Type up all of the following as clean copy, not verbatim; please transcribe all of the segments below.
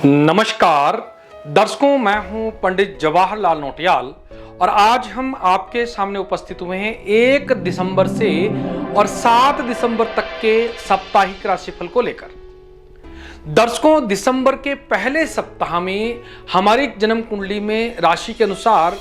नमस्कार दर्शकों, मैं हूं पंडित जवाहरलाल नौटियाल और आज हम आपके सामने उपस्थित हुए हैं 1 दिसंबर से और 7 दिसंबर तक के साप्ताहिक राशिफल को लेकर। दर्शकों, दिसंबर के पहले सप्ताह में हमारी जन्म कुंडली में राशि के अनुसार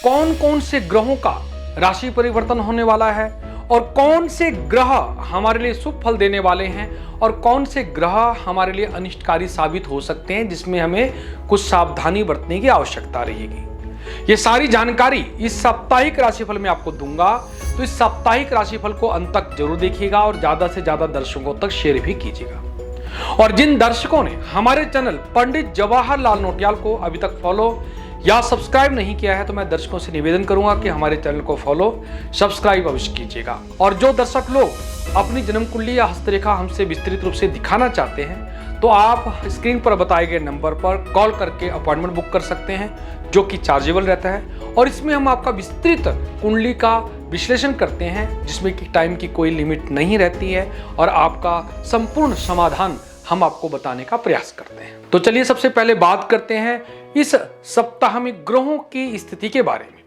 कौन कौन से ग्रहों का राशि परिवर्तन होने वाला है और कौन से ग्रह हमारे लिए शुभ फल देने वाले हैं और कौन से ग्रह हमारे लिए अनिष्टकारी साबित हो सकते हैं, जिसमें हमें कुछ सावधानी बरतने की आवश्यकता रहेगी। ये सारी जानकारी इस साप्ताहिक राशिफल में आपको दूंगा, तो इस साप्ताहिक राशिफल को अंत तक जरूर देखिएगा और ज्यादा से ज्यादा दर्शकों तक शेयर भी कीजिएगा। और जिन दर्शकों ने हमारे चैनल पंडित जवाहरलाल नौटियाल को अभी तक फॉलो या सब्सक्राइब नहीं किया है, तो मैं दर्शकों से निवेदन करूंगा कि हमारे चैनल को फॉलो सब्सक्राइब अवश्य कीजिएगा। और जो दर्शक लोग अपनी जन्म कुंडली या हस्तरेखा हमसे विस्तृत रूप से दिखाना चाहते हैं, तो आप स्क्रीन पर बताए गए नंबर पर कॉल करके अपॉइंटमेंट बुक कर सकते हैं, जो कि चार्जेबल रहता है। और इसमें हम आपका विस्तृत कुंडली का विश्लेषण करते हैं, जिसमें कि टाइम की कोई लिमिट नहीं रहती है और आपका संपूर्ण समाधान हम आपको बताने का प्रयास करते हैं। तो चलिए सबसे पहले बात करते हैं इस सप्ताह में ग्रहों की स्थिति के बारे में।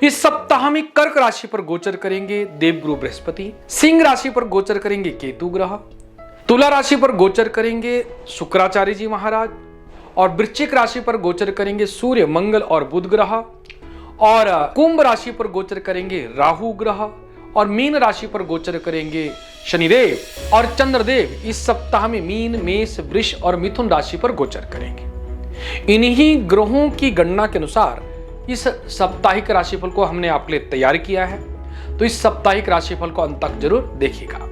इस सप्ताह में कर्क राशि पर गोचर करेंगे देवगुरु बृहस्पति, सिंह राशि पर गोचर करेंगे केतु ग्रह, तुला राशि पर गोचर करेंगे शुक्राचार्य जी महाराज, और वृश्चिक राशि पर गोचर करेंगे सूर्य, मंगल और बुध ग्रह, और कुंभ राशि पर गोचर करेंगे राहु ग्रह, और मीन राशि पर गोचर करेंगे शनिदेव और चंद्रदेव इस सप्ताह में मीन, मेष, वृष और मिथुन राशि पर गोचर करेंगे। इन्हीं ग्रहों की गणना के अनुसार इस साप्ताहिक राशिफल को हमने आपके लिए तैयार किया है, तो इस साप्ताहिक राशिफल को अंत तक जरूर देखिएगा।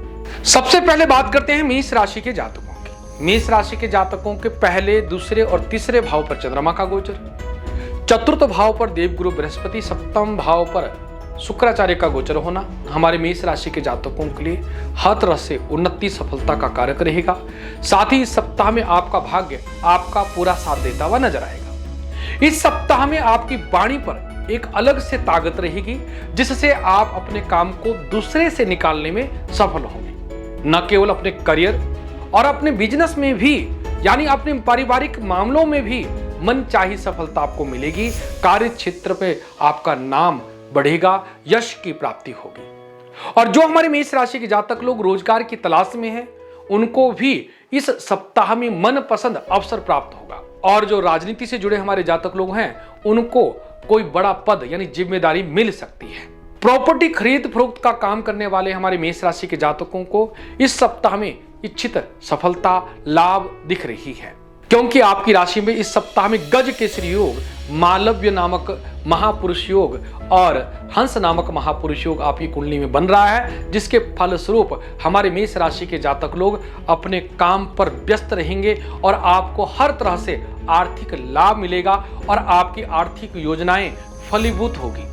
सबसे पहले बात करते हैं मेष राशि के जातकों की। मेष राशि के जातकों के पहले, दूसरे और तीसरे भाव पर चंद्रमा का गोचर, चतुर्थ भाव पर देवगुरु बृहस्पति, सप्तम भाव पर शुक्राचार्य का गोचर होना हमारे मेष राशि के जातकों के लिए हर तरह से उन्नति, सफलता का कारक रहेगा। साथ ही इस सप्ताह में आपका भाग्य आपका पूरा साथ देता हुआ नजर आएगा। इस सप्ताह में आपकी वाणी पर एक अलग से ताकत रहेगी, जिससे आप अपने काम को दूसरे से निकालने में सफल होंगे। न केवल अपने करियर और अपने बिजनेस में भी, यानी अपने पारिवारिक मामलों में भी मनचाही सफलता आपको मिलेगी। कार्य क्षेत्र पे आपका नाम बढ़ेगा, यश की प्राप्ति होगी। और जो हमारे मेष राशि के जातक लोग रोजगार की तलाश में हैं, उनको भी इस सप्ताह में मनपसंद अवसर प्राप्त होगा। और जो राजनीति से जुड़े हमारे जातक लोग हैं, उनको कोई बड़ा पद यानी जिम्मेदारी मिल सकती है। प्रॉपर्टी खरीद फरोख्त का काम करने वाले हमारे मेष राशि के जातकों को इस सप्ताह में इच्छित सफलता, लाभ दिख रही है, क्योंकि आपकी राशि में इस सप्ताह में गज केसरी योग, मालव्य नामक महापुरुष योग और हंस नामक महापुरुष योग आपकी कुंडली में बन रहा है, जिसके फलस्वरूप हमारे मेष राशि के जातक लोग अपने काम पर व्यस्त रहेंगे और आपको हर तरह से आर्थिक लाभ मिलेगा और आपकी आर्थिक योजनाएं फलीभूत होगी,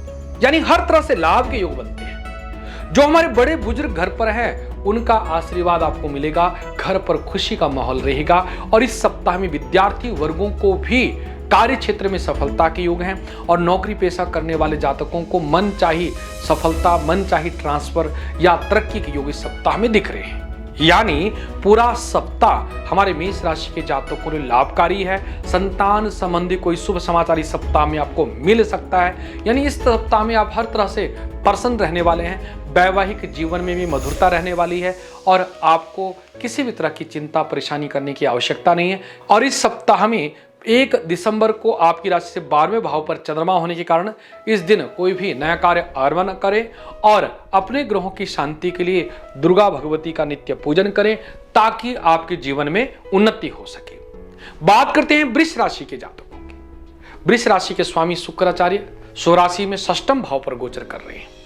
यानी हर तरह से लाभ के योग बनते हैं। जो हमारे बड़े बुजुर्ग घर पर हैं, उनका आशीर्वाद आपको मिलेगा, घर पर खुशी का माहौल रहेगा। और इस सप्ताह में विद्यार्थी वर्गों को भी कार्य क्षेत्र में सफलता के योग हैं और नौकरी पेशा करने वाले जातकों को मनचाही सफलता, मनचाही ट्रांसफर या तरक्की के योग इस सप्ताह में दिख रहे हैं। यानी पूरा सप्ताह हमारे मेष राशि के जातकों के लिए लाभकारी है। संतान संबंधी कोई शुभ समाचार इस सप्ताह में आपको मिल सकता है, यानी इस सप्ताह में आप हर तरह से प्रसन्न रहने वाले हैं। वैवाहिक जीवन में भी मधुरता रहने वाली है और आपको किसी भी तरह की चिंता परेशानी करने की आवश्यकता नहीं है। और इस सप्ताह में 1 दिसंबर को आपकी राशि से 12वें भाव पर चंद्रमा होने के कारण इस दिन कोई भी नया कार्य आरंभ न करें और अपने ग्रहों की शांति के लिए दुर्गा भगवती का नित्य पूजन करें, ताकि आपके जीवन में उन्नति हो सके। बात करते हैं वृष राशि के जातकों की। वृष राशि के स्वामी शुक्राचार्य स्वराशि में 6ष्टम भाव पर गोचर कर रहे हैं।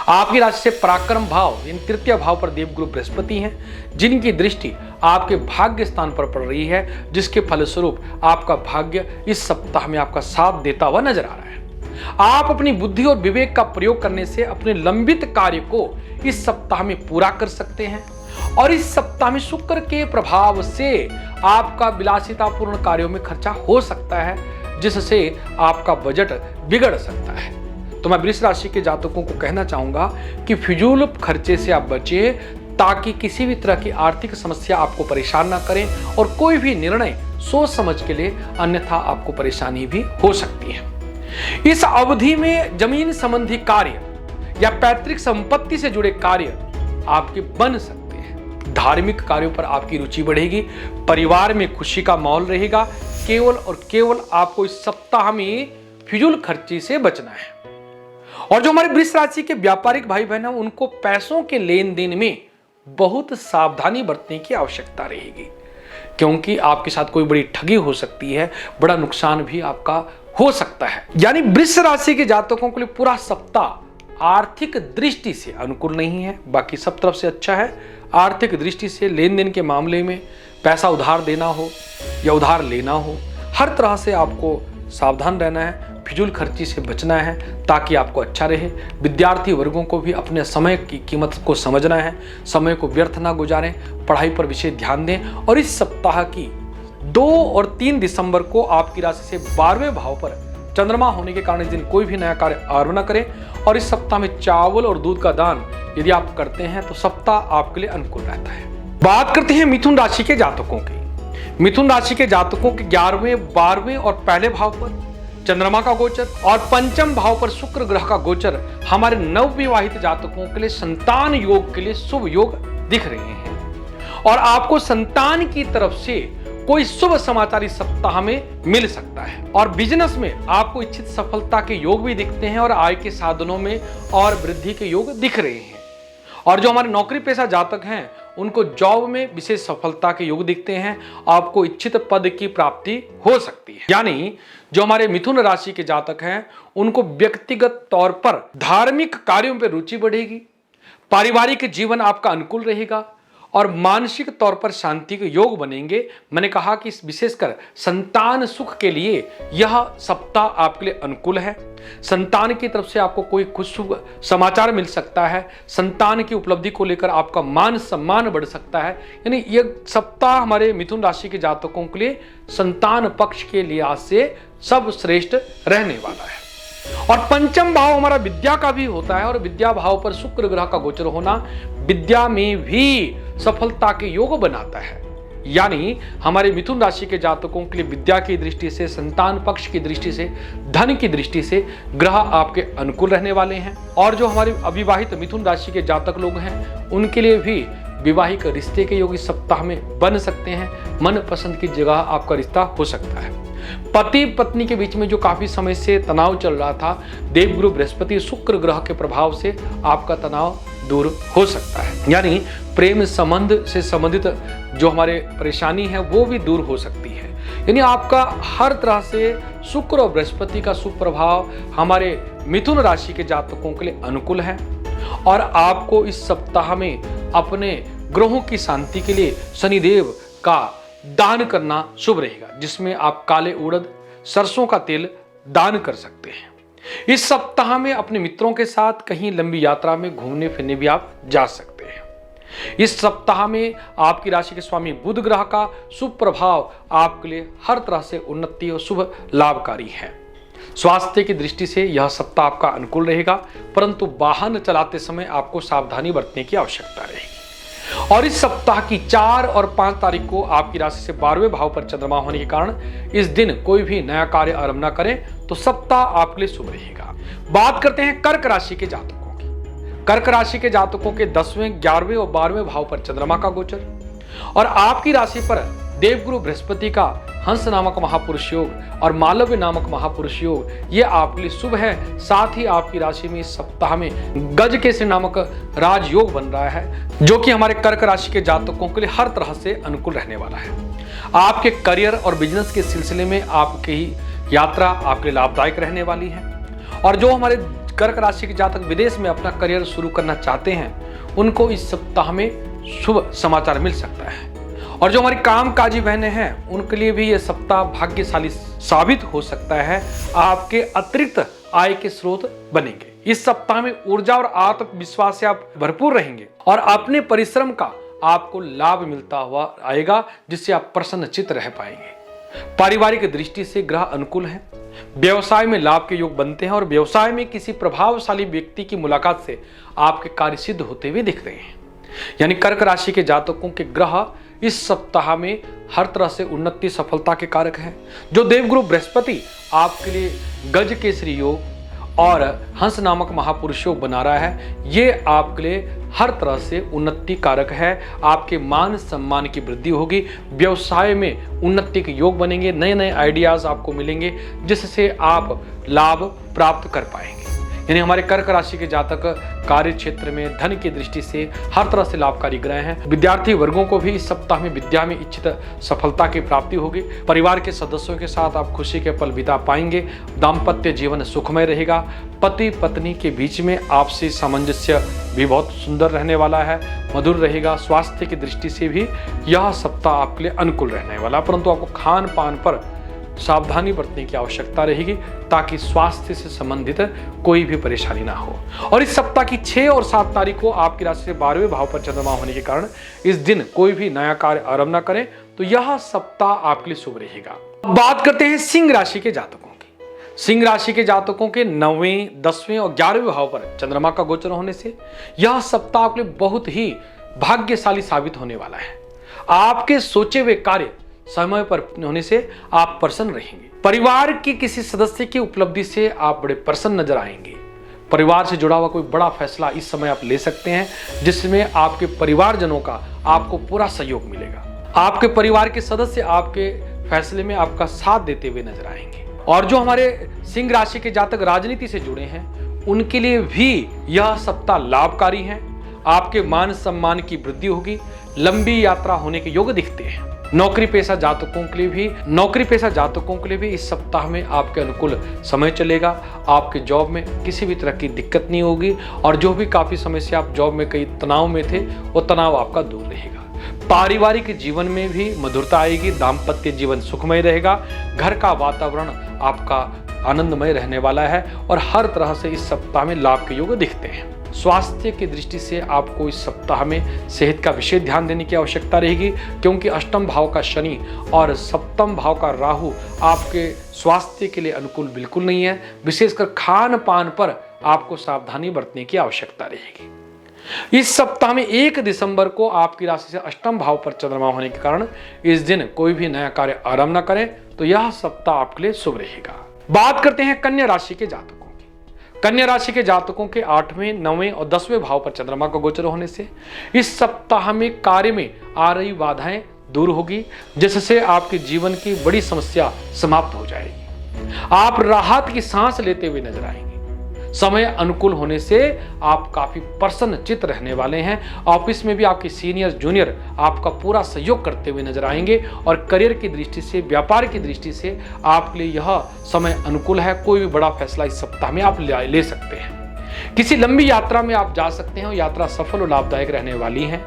आपकी राशि से पराक्रम भाव यानी तृतीय भाव पर देवगुरु बृहस्पति हैं, जिनकी दृष्टि आपके भाग्य स्थान पर पड़ रही है, जिसके फलस्वरूप आपका भाग्य इस सप्ताह में आपका साथ देता हुआ नजर आ रहा है। आप अपनी बुद्धि और विवेक का प्रयोग करने से अपने लंबित कार्य को इस सप्ताह में पूरा कर सकते हैं। और इस सप्ताह में शुक्र के प्रभाव से आपका विलासितापूर्ण कार्यों में खर्चा हो सकता है, जिससे आपका बजट बिगड़ सकता है। तो मैं वृष राशि के जातकों को कहना चाहूंगा कि फिजूल खर्चे से आप बचिए, ताकि किसी भी तरह की आर्थिक समस्या आपको परेशान ना करें और कोई भी निर्णय सोच समझ के ले, अन्यथा आपको परेशानी भी हो सकती है। इस अवधि में जमीन संबंधी कार्य या पैतृक संपत्ति से जुड़े कार्य आपके बन सकते हैं। धार्मिक कार्यों पर आपकी रुचि बढ़ेगी। परिवार में खुशी का माहौल रहेगा। केवल और केवल आपको इस सप्ताह में फिजूल खर्ची से बचना है। और जो हमारे वृष राशि के व्यापारिक भाई बहन हैं, उनको पैसों के लेन देन में बहुत सावधानी बरतने की आवश्यकता रहेगी, क्योंकि आपके साथ कोई बड़ी ठगी हो सकती है, बड़ा नुकसान भी आपका हो सकता है। यानी वृष राशि के जातकों के लिए पूरा सप्ताह आर्थिक दृष्टि से अनुकूल नहीं है, बाकी सब तरफ से अच्छा है। आर्थिक दृष्टि से लेन देन के मामले में पैसा उधार देना हो या उधार लेना हो, हर तरह से आपको सावधान रहना है, फिजूल खर्ची से बचना है ताकि आपको अच्छा रहे। विद्यार्थी वर्गों को भी अपने समय की कीमत को समझना है, समय को व्यर्थ ना गुजारें, पढ़ाई पर विशेष ध्यान दें। और इस सप्ताह की 2 और 3 दिसंबर को आपकी राशि से 12वें भाव पर चंद्रमा होने के कारण इस दिन कोई भी नया कार्य आरंभ न करें। और इस सप्ताह में चावल और दूध का दान यदि आप करते हैं तो सप्ताह आपके लिए अनुकूल रहता है। बात करते हैं मिथुन राशि के जातकों की। मिथुन राशि के जातकों के 11वें, 12वें और पहले भाव पर चंद्रमा का गोचर और पंचम भाव पर शुक्र ग्रह का गोचर हमारे नवविवाहित जातकों के लिए संतान योग के लिए शुभ योग दिख रहे हैं। और आपको संतान की तरफ से कोई शुभ समाचार इस सप्ताह में मिल सकता है। और बिजनेस में आपको इच्छित सफलता के योग भी दिखते हैं और आय के साधनों में और वृद्धि के योग दिख रहे हैं। और जो हमारे नौकरी पेशा जातक हैं, उनको जॉब में विशेष सफलता के योग दिखते हैं। आपको इच्छित पद की प्राप्ति हो सकती है। यानी जो हमारे मिथुन राशि के जातक हैं, उनको व्यक्तिगत तौर पर धार्मिक कार्यों पर रुचि बढ़ेगी। पारिवारिक जीवन आपका अनुकूल रहेगा और मानसिक तौर पर शांति के योग बनेंगे। मैंने कहा कि विशेषकर संतान सुख के लिए यह सप्ताह आपके लिए अनुकूल है। संतान की तरफ से आपको कोई कुछ शुभ समाचार मिल सकता है। संतान की उपलब्धि को लेकर आपका मान सम्मान बढ़ सकता है। यानी यह सप्ताह हमारे मिथुन राशि के जातकों के लिए संतान पक्ष के लिहाज से सब श्रेष्ठ रहने वाला है। और पंचम भाव हमारा विद्या का भी होता है और विद्या भाव पर शुक्र ग्रह का गोचर होना विद्या में भी सफलता के योग बनाता है। यानी हमारे मिथुन राशि के जातकों के लिए विद्या की दृष्टि से, संतान पक्ष की दृष्टि से, धन की दृष्टि से ग्रह आपके अनुकूल रहने वाले हैं। और जो हमारे अविवाहित मिथुन राशि के जातक लोग हैं, उनके लिए भी विवाहिक रिश्ते के योग इस सप्ताह में बन सकते हैं। मन पसंद की जगह आपका रिश्ता हो सकता है। पति पत्नी के बीच में जो काफी समय से तनाव चल रहा था, देवगुरु बृहस्पति शुक्र ग्रह के प्रभाव से आपका तनाव दूर हो सकता है। यानी प्रेम संबंध से संबंधित जो हमारे परेशानी है वो भी दूर हो सकती है। यानी आपका हर तरह से शुक्र और बृहस्पति का शुभ प्रभाव हमारे मिथुन राशि के जातकों के लिए अनुकूल है। और आपको इस सप्ताह में अपने ग्रहों की शांति के लिए शनिदेव का दान करना शुभ रहेगा, जिसमें आप काले उड़द, सरसों का तेल दान कर सकते हैं। इस सप्ताह में अपने मित्रों के साथ कहीं लंबी यात्रा में घूमने फिरने भी आप जा सकते हैं। इस सप्ताह में आपकी राशि के स्वामी बुध ग्रह का शुभ प्रभाव आपके लिए हर तरह से उन्नति और शुभ लाभकारी है। स्वास्थ्य की दृष्टि से यह सप्ताह आपका अनुकूल रहेगा, परंतु वाहन चलाते समय आपको सावधानी बरतने की आवश्यकता रहेगी। और इस सप्ताह की 4 और 5 तारीख को आपकी राशि से 12वें भाव पर चंद्रमा होने के कारण इस दिन कोई भी नया कार्य आरंभ न करें तो सप्ताह आपके लिए शुभ रहेगा। बात करते हैं कर्क राशि के जातकों की। कर्क राशि के जातकों के 10वें, 11वें और 12वें भाव पर चंद्रमा का गोचर और आपकी राशि पर देवगुरु बृहस्पति का हंस नामक महापुरुष योग और मालव्य नामक महापुरुष योग, ये आपके लिए शुभ है। साथ ही आपकी राशि में इस सप्ताह में गज केसरी नामक राजयोग बन रहा है, जो कि हमारे कर्क राशि के जातकों के लिए हर तरह से अनुकूल रहने वाला है। आपके करियर और बिजनेस के सिलसिले में आपकी यात्रा आपके लिए लाभदायक रहने वाली है। और जो हमारे कर्क राशि के जातक विदेश में अपना करियर शुरू करना चाहते हैं, उनको इस सप्ताह में शुभ समाचार मिल सकता है। और जो हमारी कामकाजी बहनें हैं, उनके लिए भी यह सप्ताह भाग्यशाली साबित हो सकता है। आपके अतिरिक्त आय के स्रोत बनेंगे। इस सप्ताह में ऊर्जा और आत्मविश्वास से आप भरपूर रहेंगे और अपने परिश्रम का आपको लाभ मिलता हुआ आएगा, जिससे आप प्रसन्नचित्त रह पाएंगे। पारिवारिक दृष्टि से ग्रह अनुकूल है। व्यवसाय में लाभ के योग बनते हैं और व्यवसाय में किसी प्रभावशाली व्यक्ति की मुलाकात से आपके कार्य सिद्ध होते हुए दिख रहे हैं। यानी कर्क राशि के जातकों के ग्रह इस सप्ताह में हर तरह से उन्नति सफलता के कारक हैं। जो देवगुरु बृहस्पति आपके लिए गज केसरी योग और हंस नामक महापुरुष योग बना रहा है, ये आपके लिए हर तरह से उन्नति कारक है। आपके मान सम्मान की वृद्धि होगी, व्यवसाय में उन्नति के योग बनेंगे, नए नए आइडियाज आपको मिलेंगे जिससे आप लाभ प्राप्त कर पाएंगे। यानी हमारे कर्क राशि के जातक कार्य क्षेत्र में धन की दृष्टि से हर तरह से लाभकारी ग्रह हैं। विद्यार्थी वर्गों को भी इस सप्ताह में विद्या में इच्छित सफलता की प्राप्ति होगी। परिवार के सदस्यों के साथ आप खुशी के पल बिता पाएंगे। दाम्पत्य जीवन सुखमय रहेगा। पति पत्नी के बीच में आपसी सामंजस्य भी बहुत सुंदर रहने वाला है, मधुर रहेगा। स्वास्थ्य की दृष्टि से भी यह सप्ताह आपके लिए अनुकूल रहने वाला, परंतु आपको खान पान पर सावधानी बरतने की आवश्यकता रहेगी ताकि स्वास्थ्य से संबंधित कोई भी परेशानी ना हो। और इस सप्ताह की 6 और 7 तारीख को आपकी राशि से 12वें भाव पर चंद्रमा होने के कारण इस दिन कोई भी नया कार्य आरंभ ना करें, तो यह सप्ताह आपके लिए शुभ रहेगा। बात करते हैं सिंह राशि के जातकों की। सिंह राशि के जातकों के 9वें, 10वें और 11वें भाव पर चंद्रमा का गोचर होने से यह सप्ताह आपके लिए बहुत ही भाग्यशाली साबित होने वाला है। आपके सोचे हुए कार्य समय पर होने से आप प्रसन्न रहेंगे। परिवार के किसी सदस्य की उपलब्धि से आप बड़े प्रसन्न नजर आएंगे। परिवार से जुड़ा हुआ कोई बड़ा फैसला इस समय आप ले सकते हैं जिसमें आपके परिवारजनों का आपको पूरा सहयोग मिलेगा। आपके परिवार के सदस्य आपके फैसले में आपका साथ देते हुए नजर आएंगे। और जो हमारे सिंह राशि के जातक राजनीति से जुड़े हैं उनके लिए भी यह सप्ताह लाभकारी है। आपके मान सम्मान की वृद्धि होगी। लंबी यात्रा होने के योग दिखते हैं। नौकरी पेशा जातकों के लिए भी इस सप्ताह में आपके अनुकूल समय चलेगा। आपके जॉब में किसी भी तरह की दिक्कत नहीं होगी और जो भी काफी समय से आप जॉब में कई तनाव में थे वो तनाव आपका दूर रहेगा। पारिवारिक जीवन में भी मधुरता आएगी। दाम्पत्य जीवन सुखमय रहेगा। घर का वातावरण आपका आनंदमय रहने वाला है और हर तरह से इस सप्ताह में लाभ के योग दिखते हैं। स्वास्थ्य की दृष्टि से आपको इस सप्ताह में सेहत का विशेष ध्यान देने की आवश्यकता रहेगी, क्योंकि अष्टम भाव का शनि और सप्तम भाव का राहु आपके स्वास्थ्य के लिए अनुकूल बिल्कुल नहीं है। विशेषकर खान पान पर आपको सावधानी बरतने की आवश्यकता रहेगी। इस सप्ताह में 1 दिसंबर को आपकी राशि से अष्टम भाव पर चंद्रमा होने के कारण इस दिन कोई भी नया कार्य आरंभ न करें, तो यह सप्ताह आपके लिए शुभ रहेगा। बात करते हैं कन्या राशि के जातकों। कन्या राशि के जातकों के 8वें, 9वें और 10वें भाव पर चंद्रमा का गोचर होने से इस सप्ताह में कार्य में आ रही बाधाएं दूर होगी, जिससे आपके जीवन की बड़ी समस्या समाप्त हो जाएगी। आप राहत की सांस लेते हुए नजर आएंगे। समय अनुकूल होने से आप काफी प्रसन्न चित्त रहने वाले हैं। ऑफिस में भी आपके सीनियर जूनियर आपका पूरा सहयोग करते हुए नजर आएंगे और करियर की दृष्टि से, व्यापार की दृष्टि से आपके लिए यह समय अनुकूल है। कोई भी बड़ा फैसला इस सप्ताह में आप ले सकते हैं। किसी लंबी यात्रा में आप जा सकते हैं और यात्रा सफल और लाभदायक रहने वाली है।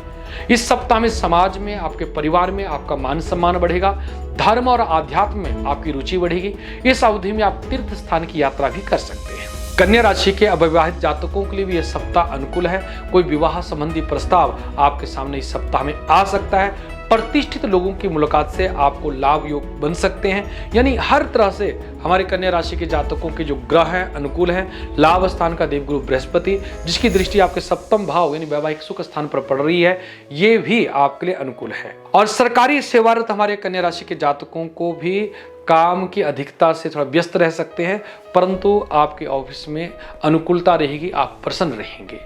इस सप्ताह में समाज में, आपके परिवार में आपका मान सम्मान बढ़ेगा। धर्म और आध्यात्म में आपकी रुचि बढ़ेगी। इस अवधि में आप तीर्थ स्थान की यात्रा भी कर सकते हैं। कन्या राशि के अविवाहित जातकों के लिए भी यह सप्ताह अनुकूल है। कोई विवाह संबंधी प्रस्ताव आपके सामने इस सप्ताह में आ सकता है। प्रतिष्ठित लोगों की मुलाकात से आपको लाभ योग बन सकते हैं। यानी हर तरह से हमारे कन्या राशि के जातकों के जो ग्रह हैं अनुकूल हैं। लाभ स्थान का देवगुरु बृहस्पति, जिसकी दृष्टि आपके सप्तम भाव यानी वैवाहिक सुख स्थान पर पड़ रही है, ये भी आपके लिए अनुकूल है। और सरकारी सेवारत हमारे कन्या राशि के जातकों को भी काम की अधिकता से थोड़ा व्यस्त रह सकते हैं, परंतु आपके ऑफिस में अनुकूलता रहेगी। आप प्रसन्न रहेंगे।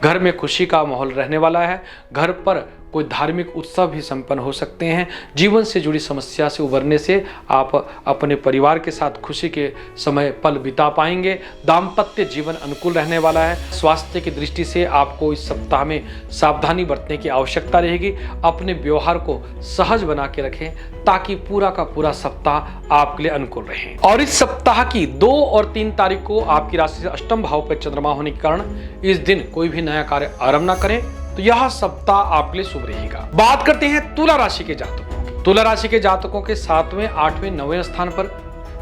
घर में खुशी का माहौल रहने वाला है। घर पर कोई धार्मिक उत्सव भी संपन्न हो सकते हैं। जीवन से जुड़ी समस्या से उबरने से आप अपने परिवार के साथ खुशी के समय पल बिता पाएंगे। दाम्पत्य जीवन अनुकूल रहने वाला है। स्वास्थ्य की दृष्टि से आपको इस सप्ताह में सावधानी बरतने की आवश्यकता रहेगी। अपने व्यवहार को सहज बना के रखें ताकि पूरा का पूरा सप्ताह आपके लिए अनुकूल रहे। और इस सप्ताह की 2 और 3 तारीख को आपकी राशि से अष्टम भाव पर चंद्रमा होने के कारण इस दिन कोई भी नया कार्य आरंभ न करें, तो यह सप्ताह आपके लिए शुभ रहेगा। बात करते हैं तुला राशि के जातकों की। तुला राशि के जातकों के 7वें, 8वें, 9वें स्थान पर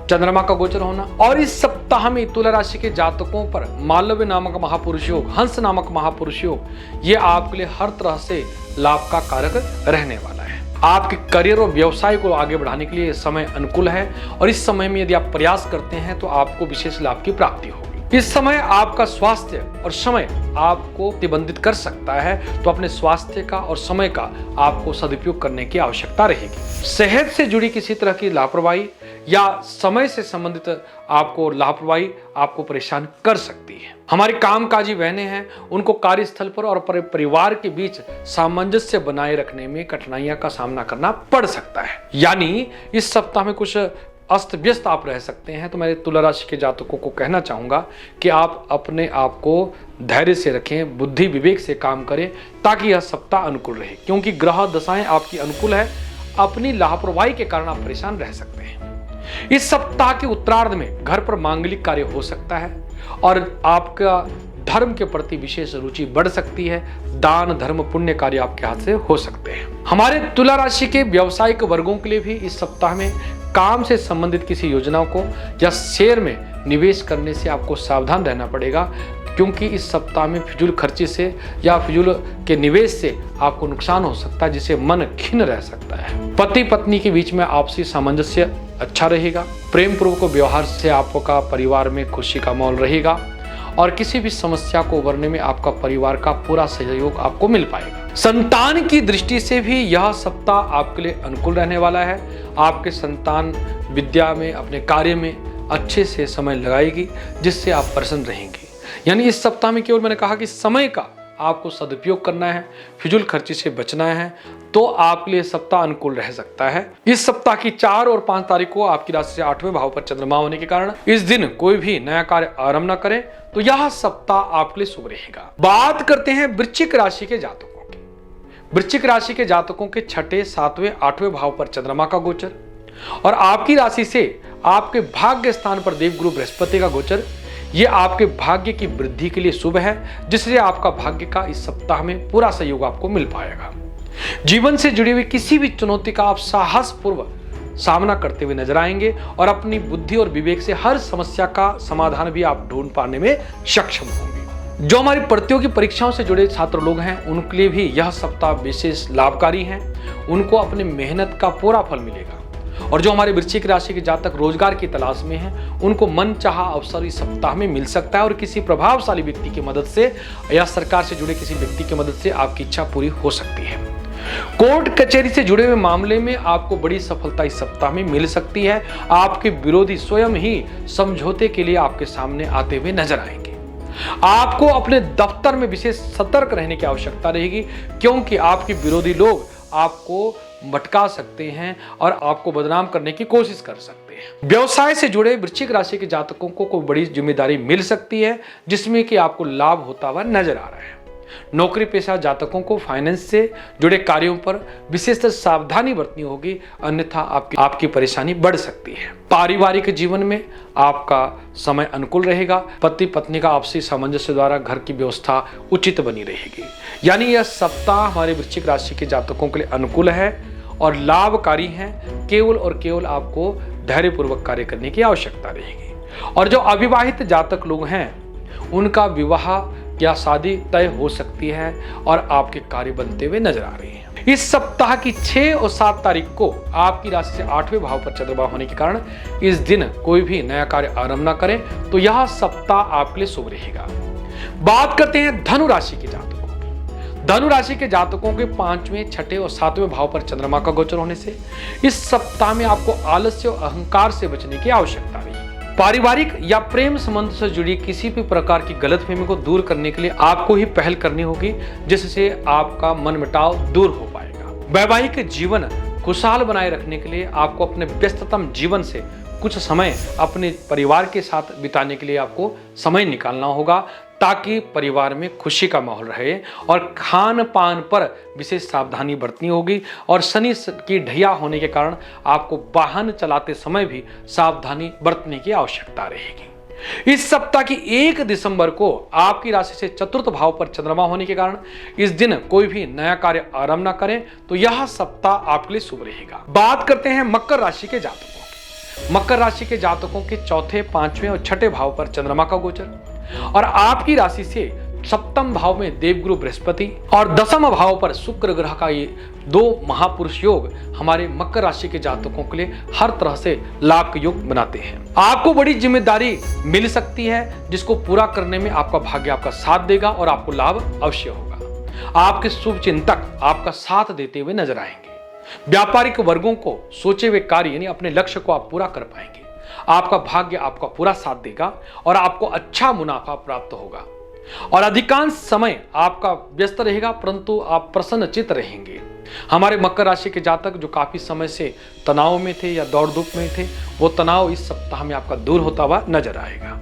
चंद्रमा का गोचर होना और इस सप्ताह में तुला राशि के जातकों पर मालव्य नामक महापुरुष योग, हंस नामक महापुरुष योग, ये आपके लिए हर तरह से लाभ का कारक रहने वाला है। आपके करियर और व्यवसाय को आगे बढ़ाने के लिए समय अनुकूल है और इस समय में यदि आप प्रयास करते हैं तो आपको विशेष लाभ की प्राप्ति होगी। इस समय आपका स्वास्थ्य और समय आपको प्रतिबंधित कर सकता है, तो अपने स्वास्थ्य का और समय का आपको सदुपयोग करने की आवश्यकता रहेगी। सेहत से जुड़ी किसी तरह की लापरवाही या समय से संबंधित आपको लापरवाही आपको परेशान कर सकती है। हमारी कामकाजी बहनें हैं, उनको कार्यस्थल पर और परिवार के बीच सामंजस्य बनाए रखने में कठिनाइयों का सामना करना पड़ सकता है। यानी इस सप्ताह में कुछ अस्त व्यस्त आप रह सकते हैं। तो मेरे तुला राशि के जातकों को कहना चाहूंगा कि आप अपने आप को धैर्य से रखें, बुद्धि विवेक से काम करें, ताकि यह सप्ताह अनुकूल रहे। क्योंकि ग्रह दशाएं आपकी अनुकूल है, अपनी लापरवाही के कारण आप परेशान रह सकते हैं। इस सप्ताह के उत्तरार्ध में घर पर मांगलिक कार्य हो सकता है और आपका धर्म के प्रति विशेष रुचि बढ़ सकती है। दान धर्म पुण्य कार्य आपके हाथ से हो सकते हैं। हमारे तुला राशि के व्यावसायिक वर्गों के लिए भी इस सप्ताह में काम से संबंधित किसी योजनाओं को या शेयर में निवेश करने से आपको सावधान रहना पड़ेगा, क्योंकि इस सप्ताह में फिजूल खर्ची से या फिजूल के निवेश से आपको नुकसान हो सकता है, जिससे मन खिन्न रह सकता है। पति पत्नी के बीच में आपसी सामंजस्य अच्छा रहेगा। प्रेम पूर्वक व्यवहार से आपका परिवार में खुशी का माहौल रहेगा और किसी भी समस्या को उबरने में आपका परिवार का पूरा सहयोग आपको मिल पाएगा। संतान की दृष्टि से भी यह सप्ताह आपके लिए अनुकूल रहने वाला है। आपके संतान विद्या में, अपने कार्य में अच्छे से समय लगाएगी, जिससे आप प्रसन्न रहेंगे। यानी इस सप्ताह में केवल मैंने कहा कि समय का आपको सदुपयोग करना है, फिजूल खर्ची से बचना है, तो आपके लिए सप्ताह अनुकूल रह सकता है। इस सप्ताह की 4 और 5 तारीख को आपकी राशि से 8वें भाव पर चंद्रमा होने के कारण इस दिन कोई भी नया कार्य आरंभ न करें, तो यह सप्ताह आपके लिए शुभ रहेगा। बात करते हैं वृश्चिक राशि के जातकों की। वृश्चिक राशि के जातकों के 6, 7, 8वें भाव पर चंद्रमा का गोचर और आपकी राशि से आपके भाग्य स्थान पर देवगुरु बृहस्पति का गोचर, ये आपके भाग्य की वृद्धि के लिए शुभ है, जिससे आपका भाग्य का इस सप्ताह में पूरा सहयोग आपको मिल पाएगा। जीवन से जुड़ी हुई किसी भी चुनौती का आप साहसपूर्वक सामना करते हुए नजर आएंगे और अपनी बुद्धि और विवेक से हर समस्या का समाधान भी आप ढूंढ पाने में सक्षम होंगे। जो हमारी प्रतियोगी परीक्षाओं से जुड़े छात्र लोग हैं, उनके लिए भी यह सप्ताह विशेष लाभकारी है। उनको अपनी मेहनत का पूरा फल मिलेगा। और जो हमारे वृश्चिक राशि के जातक रोजगार की तलाश में हैं, उनको मनचाहा अवसर इस सप्ताह में मिल सकता है और किसी प्रभावशाली व्यक्ति की मदद से या सरकार से जुड़े किसी व्यक्ति की मदद से आपकी इच्छा पूरी हो सकती है। कोर्ट कचहरी से जुड़े हुए मामले में आपको बड़ी सफलता इस सप्ताह में मिल सकती है। आपके विरोधी स्वयं ही समझौते के लिए आपके सामने आते हुए नजर आएंगे। आपको अपने दफ्तर में विशेष सतर्क रहने की आवश्यकता रहेगी, क्योंकि आपके विरोधी लोग आपको भटका सकते हैं और आपको बदनाम करने की कोशिश कर सकते हैं। व्यवसाय से जुड़े वृश्चिक राशि के जातकों को कोई बड़ी जिम्मेदारी मिल सकती है, जिसमें कि आपको लाभ होता हुआ नजर आ रहा है। नौकरी पेशा जातकों को फाइनेंस से जुड़े कार्यों पर विशेषतर सावधानी बरतनी होगी, अन्यथा आपकी परेशानी बढ़ सकती है। पारिवारिक जीवन में आपका समय अनुकूल रहेगा। पति पत्नी का आपसी सामंजस्य द्वारा घर की व्यवस्था उचित बनी रहेगी। यानी यह सप्ताह हमारे वृश्चिक राशि के जातकों के लिए अनुकूल है और लाभकारी है। केवल और केवल आपको धैर्यपूर्वक कार्य करने की आवश्यकता रहेगी। और जो अविवाहित जातक लोग हैं, उनका विवाह या शादी तय हो सकती है और आपके कार्य बनते हुए नजर आ रहे हैं। इस सप्ताह की 6 और 7 तारीख को आपकी राशि से 8वें भाव पर चंद्रमा होने के कारण इस दिन कोई भी नया कार्य आरंभ न करें, तो यह सप्ताह आपके लिए शुभ रहेगा। बात करते हैं धनु राशि के जातकों की। धनु राशि के जातकों के 5वें, 6ठे और 7वें भाव पर चंद्रमा का गोचर होने से इस सप्ताह में आपको आलस्य और अहंकार से बचने की आवश्यकता है। पारिवारिक या प्रेम संबंध से जुड़ी किसी भी प्रकार की गलतफहमी को दूर करने के लिए आपको ही पहल करनी होगी, जिससे आपका मनमुटाव दूर हो पाएगा। वैवाहिक जीवन खुशहाल बनाए रखने के लिए आपको अपने व्यस्ततम जीवन से कुछ समय अपने परिवार के साथ बिताने के लिए आपको समय निकालना होगा, ताकि परिवार में खुशी का माहौल रहे। और खान पान पर विशेष सावधानी बरतनी होगी। और शनि की ढैया होने के कारण आपको वाहन चलाते समय भी सावधानी बरतने की आवश्यकता रहेगी। इस सप्ताह की 1 दिसंबर को आपकी राशि से 4th भाव पर चंद्रमा होने के कारण इस दिन कोई भी नया कार्य आरंभ न करें, तो यह सप्ताह आपके लिए शुभ रहेगा। बात करते हैं मकर राशि के जातकों की। मकर राशि के जातकों के 4थे, 5वें और 6ठे भाव पर चंद्रमा का गोचर और आपकी राशि से सप्तम भाव में देवगुरु बृहस्पति और दसम भाव पर शुक्र ग्रह का ये दो महापुरुष योग हमारे मकर राशि के जातकों के लिए हर तरह से लाभ के योग बनाते हैं। आपको बड़ी जिम्मेदारी मिल सकती है जिसको पूरा करने में आपका भाग्य आपका साथ देगा और आपको लाभ अवश्य होगा। आपके शुभ चिंतक आपका साथ देते हुए नजर आएंगे। व्यापारिक वर्गों को सोचे हुए कार्य यानी अपने लक्ष्य को आप पूरा कर पाएंगे। आपका भाग्य आपका पूरा साथ देगा और आपको अच्छा मुनाफा प्राप्त होगा और अधिकांश समय आपका व्यस्त रहेगा, परंतु आप प्रसन्नचित्त रहेंगे। हमारे मकर राशि के जातक जो काफी समय से तनाव में थे या दौड़ धूप में थे, वो तनाव इस सप्ताह में आपका दूर होता हुआ नजर आएगा।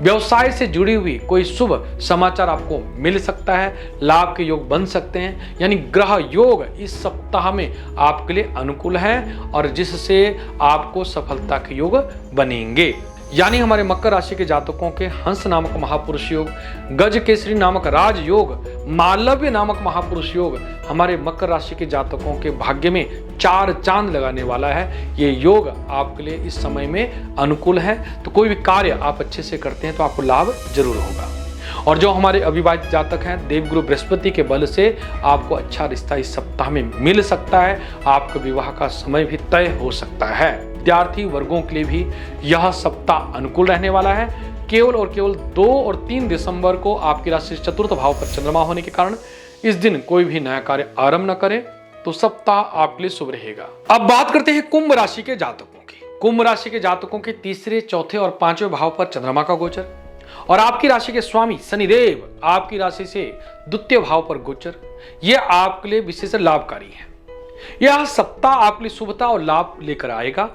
व्यवसाय से जुड़ी हुई कोई शुभ समाचार आपको मिल सकता है, लाभ के योग बन सकते हैं, यानी ग्रह योग इस सप्ताह में आपके लिए अनुकूल है और जिससे आपको सफलता के योग बनेंगे। यानी हमारे मकर राशि के जातकों के हंस नामक महापुरुष योग, गज केसरी नामक राज योग, मालव्य नामक महापुरुष योग हमारे मकर राशि के जातकों के भाग्य में 4 चांद लगाने वाला है। ये योग आपके लिए इस समय में अनुकूल है, तो कोई भी कार्य आप अच्छे से करते हैं तो आपको लाभ जरूर होगा। और जो हमारे अविवाहित जातक हैं, देवगुरु बृहस्पति के बल से आपको अच्छा रिश्ता इस सप्ताह में मिल सकता है। आपके विवाह का समय भी तय हो सकता है। विद्यार्थी वर्गों के लिए भी यह सप्ताह अनुकूल रहने वाला है। केवल और केवल 2 और 3 दिसंबर को आपकी राशि चतुर्थ भाव पर चंद्रमा होने के कारण इस दिन कोई भी नया कार्य आरंभ न करें तो सप्ताह आपके लिए शुभ रहेगा। अब बात करते हैं कुंभ राशि के जातकों की। कुंभ राशि के जातकों के तीसरे, चौथे और 5वें भाव पर चंद्रमा का गोचर और आपकी राशि के स्वामी शनिदेव आपकी राशि से द्वितीय भाव पर गोचर, यह आपके लिए विशेष लाभकारी है। यह सप्ताह आपके लिए शुभता और लाभ लेकर आएगा,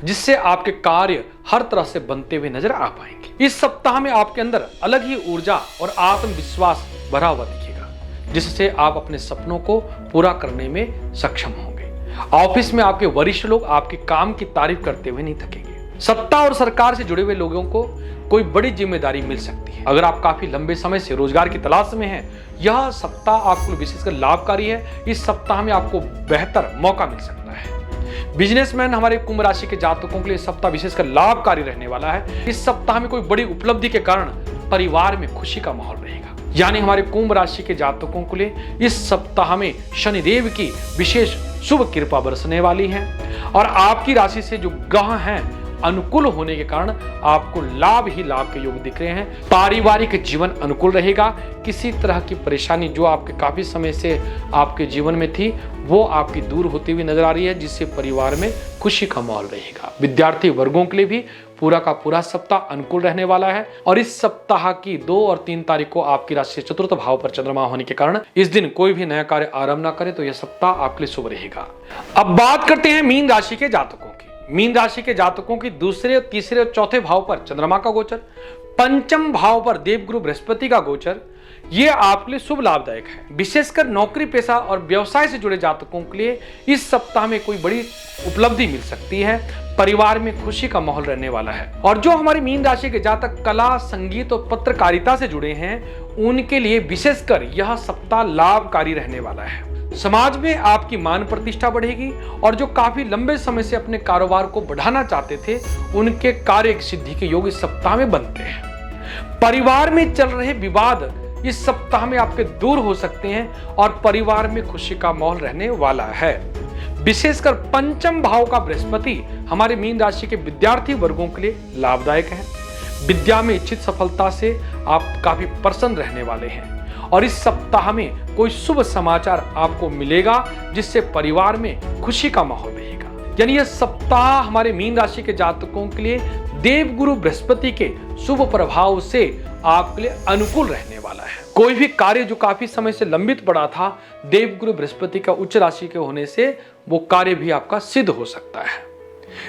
जिससे आपके कार्य हर तरह से बनते हुए नजर आ पाएंगे। इस सप्ताह में आपके अंदर अलग ही ऊर्जा और आत्मविश्वास भरा हुआ दिखेगा, जिससे आप अपने सपनों को पूरा करने में सक्षम होंगे। ऑफिस में आपके वरिष्ठ लोग आपके काम की तारीफ करते हुए नहीं थकेंगे। सत्ता और सरकार से जुड़े हुए लोगों को कोई बड़ी जिम्मेदारी मिल सकती है। अगर आप काफी लंबे समय से रोजगार की तलाश में हैं, यह सप्ताह आपको विशेषकर लाभकारी है। इस सप्ताह में आपको बेहतर मौका मिल सकता है। बिजनेसमैन हमारे कुंभ राशि के जातकों के लिए सप्ताह विशेषकर लाभकारी रहने वाला है। इस सप्ताह में कोई बड़ी उपलब्धि के कारण परिवार में खुशी का माहौल रहेगा। यानी हमारे कुंभ राशि के जातकों के लिए इस सप्ताह में शनिदेव की विशेष शुभ कृपा बरसने वाली है और आपकी राशि से जो ग्रह हैं अनुकूल होने के कारण आपको लाभ ही लाभ के योग दिख रहे हैं। पारिवारिक जीवन अनुकूल रहेगा। किसी तरह की परेशानी जो आपके काफी समय से आपके जीवन में थी, वो आपकी दूर होती हुई नजर आ रही है, जिससे परिवार में खुशी का माहौल रहेगा। विद्यार्थी वर्गों के लिए भी पूरा का पूरा सप्ताह अनुकूल रहने वाला है और इस सप्ताह की 2 और 3 तारीख को आपकी राशि चतुर्थ भाव पर चंद्रमा होने के कारण इस दिन कोई भी नया कार्य आरंभ न करे तो यह सप्ताह आपके लिए शुभ रहेगा। अब बात करते हैं मीन राशि के जातकों की। मीन राशि के जातकों की दूसरे, तीसरे और चौथे भाव पर चंद्रमा का गोचर, पंचम भाव पर देवगुरु बृहस्पति का गोचर, ये आपके लिए शुभ लाभदायक है। विशेषकर नौकरी पेशा और व्यवसाय से जुड़े जातकों के लिए इस सप्ताह में कोई बड़ी उपलब्धि मिल सकती है। परिवार में खुशी का माहौल रहने वाला है। और जो हमारे मीन राशि के जातक कला, संगीत और पत्रकारिता से जुड़े हैं, उनके लिए विशेषकर यह सप्ताह लाभकारी रहने वाला है। समाज में आपकी मान प्रतिष्ठा बढ़ेगी और जो काफी लंबे समय से अपने कारोबार को बढ़ाना चाहते थे, उनके कार्य सिद्धि के योग इस सप्ताह में बनते हैं। परिवार में चल रहे विवाद इस सप्ताह में आपके दूर हो सकते हैं और परिवार में खुशी का माहौल रहने वाला है। विशेषकर पंचम भाव का बृहस्पति हमारे मीन राशि के विद्यार्थी वर्गों के लिए लाभदायक है। विद्या में इच्छित सफलता से आप काफी प्रसन्न रहने वाले हैं और इस सप्ताह में कोई शुभ समाचार आपको मिलेगा, जिससे परिवार में खुशी का माहौल रहेगा। यानी यह सप्ताह हमारे मीन राशि के जातकों के लिए देवगुरु बृहस्पति के शुभ प्रभाव से आपके लिए अनुकूल रहने वाला है। कोई भी कार्य जो काफी समय से लंबित पड़ा था, देवगुरु बृहस्पति का उच्च राशि के होने से वो कार्य भी आपका सिद्ध हो सकता है।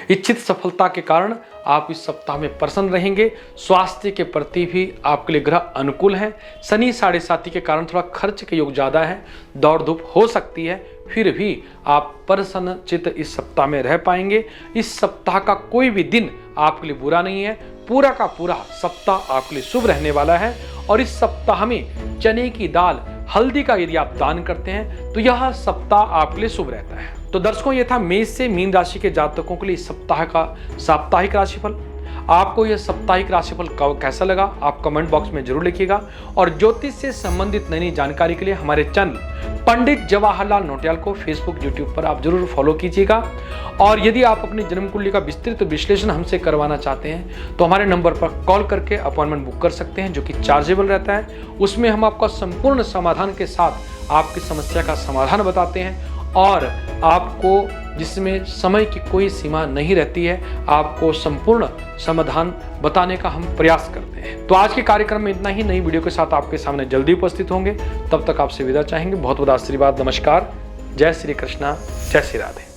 इच्छित सफलता के कारण आप इस सप्ताह में प्रसन्न रहेंगे। स्वास्थ्य के प्रति भी आपके लिए ग्रह अनुकूल हैं। शनि 7.5 के कारण थोड़ा खर्च के योग ज्यादा है, दौड़ धूप हो सकती है, फिर भी आप प्रसन्न चित्त इस सप्ताह में रह पाएंगे। इस सप्ताह का कोई भी दिन आपके लिए बुरा नहीं है। पूरा का पूरा सप्ताह आपके लिए शुभ रहने वाला है और इस सप्ताह में चने की दाल, हल्दी का यदि आप दान करते हैं तो यह सप्ताह आपके लिए शुभ रहता है। तो दर्शकों, यह था मेष से मीन राशि के जातकों के लिए इस सप्ताह का साप्ताहिक राशिफल। आपको यह साप्ताहिक राशिफल कैसा लगा आप कमेंट बॉक्स में जरूर लिखिएगा। और ज्योतिष से संबंधित नई जानकारी के लिए हमारे चैनल पंडित जवाहरलाल नौटियाल को फेसबुक यूट्यूब पर आप जरूर फॉलो कीजिएगा। और यदि आप अपनी जन्म कुंडली का विस्तृत विश्लेषण हमसे करवाना चाहते हैं तो हमारे नंबर पर कॉल करके अपॉइंटमेंट बुक कर सकते हैं, जो कि चार्जेबल रहता है। उसमें हम आपका संपूर्ण समाधान के साथ आपकी समस्या का समाधान बताते हैं और आपको जिसमें समय की कोई सीमा नहीं रहती है, आपको संपूर्ण समाधान बताने का हम प्रयास करते हैं। तो आज के कार्यक्रम में इतना ही। नई वीडियो के साथ आपके सामने जल्दी उपस्थित होंगे। तब तक आपसे विदा चाहेंगे। बहुत बहुत आशीर्वाद। नमस्कार। जय श्री कृष्णा, जय श्री राधे।